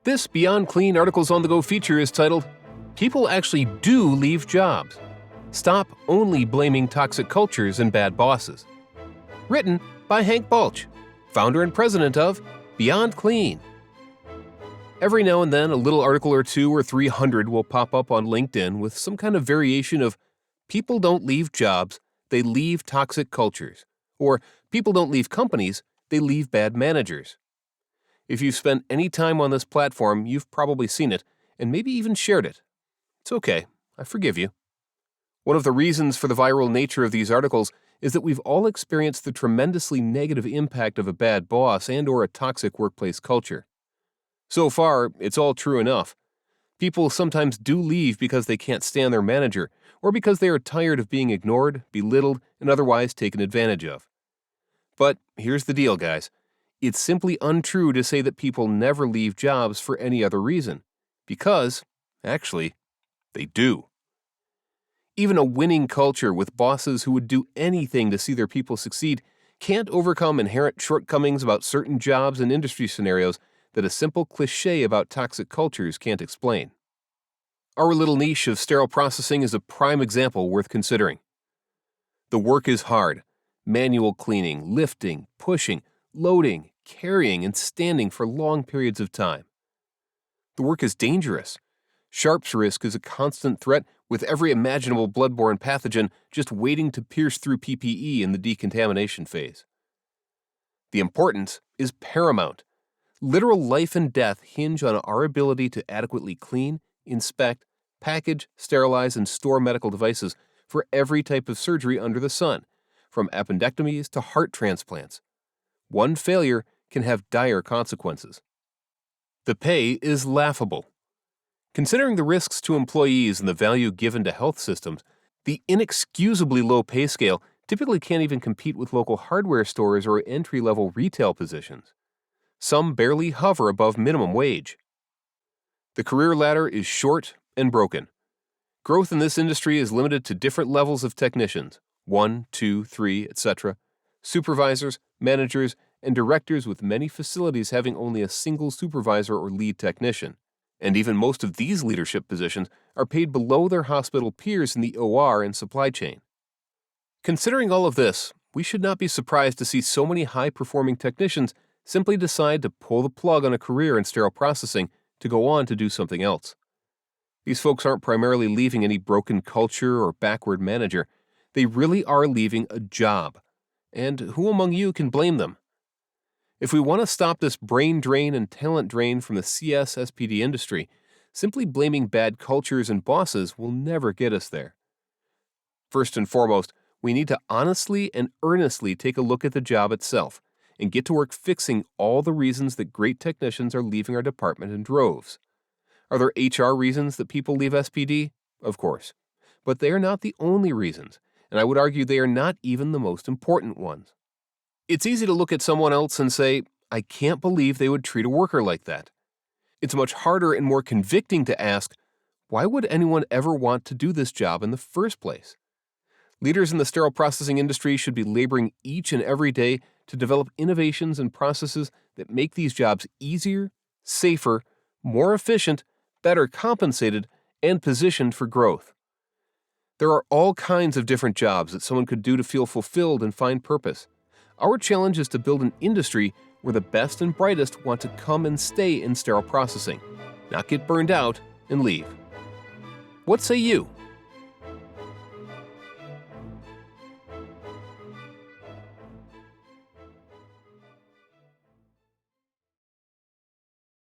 This Beyond Clean Articles on the Go feature is titled, People Actually Do Leave Jobs. Stop only blaming toxic cultures and bad bosses. Written by Hank Balch, founder and president of Beyond Clean. Every now and then, a little article or 2 or 300 will pop up on LinkedIn with some kind of variation of people don't leave jobs, they leave toxic cultures. Or people don't leave companies, they leave bad managers. If you've spent any time on this platform, you've probably seen it, and maybe even shared it. It's okay, I forgive you. One of the reasons for the viral nature of these articles is that we've all experienced the tremendously negative impact of a bad boss and/or a toxic workplace culture. So far, it's all true enough. People sometimes do leave because they can't stand their manager, or because they are tired of being ignored, belittled, and otherwise taken advantage of. But here's the deal, guys. It's simply untrue to say that people never leave jobs for any other reason, because, actually, they do. Even a winning culture with bosses who would do anything to see their people succeed can't overcome inherent shortcomings about certain jobs and industry scenarios that a simple cliché about toxic cultures can't explain. Our little niche of sterile processing is a prime example worth considering. The work is hard: manual cleaning, lifting, pushing, loading, carrying, and standing for long periods of time. The work is dangerous. Sharps risk is a constant threat, with every imaginable bloodborne pathogen just waiting to pierce through PPE in the decontamination phase. The importance is paramount. Literal life and death hinge on our ability to adequately clean, inspect, package, sterilize, and store medical devices for every type of surgery under the sun, from appendectomies to heart transplants. One failure can have dire consequences. The pay is laughable. Considering the risks to employees and the value given to health systems, the inexcusably low pay scale typically can't even compete with local hardware stores or entry-level retail positions. Some barely hover above minimum wage. The career ladder is short and broken. Growth in this industry is limited to different levels of technicians, 1, 2, 3, etc., supervisors, managers, and directors, with many facilities having only a single supervisor or lead technician. And even most of these leadership positions are paid below their hospital peers in the OR and supply chain. Considering all of this, we should not be surprised to see so many high-performing technicians simply decide to pull the plug on a career in sterile processing to go on to do something else. These folks aren't primarily leaving any broken culture or backward manager. They really are leaving a job. And who among you can blame them? If we want to stop this brain drain and talent drain from the CS/SPD industry, simply blaming bad cultures and bosses will never get us there. First and foremost, we need to honestly and earnestly take a look at the job itself and get to work fixing all the reasons that great technicians are leaving our department in droves. Are there HR reasons that people leave SPD? Of course. But they are not the only reasons, and I would argue they are not even the most important ones. It's easy to look at someone else and say, I can't believe they would treat a worker like that. It's much harder and more convicting to ask, why would anyone ever want to do this job in the first place? Leaders in the sterile processing industry should be laboring each and every day to develop innovations and processes that make these jobs easier, safer, more efficient, better compensated, and positioned for growth. There are all kinds of different jobs that someone could do to feel fulfilled and find purpose. Our challenge is to build an industry where the best and brightest want to come and stay in sterile processing, not get burned out and leave. What say you?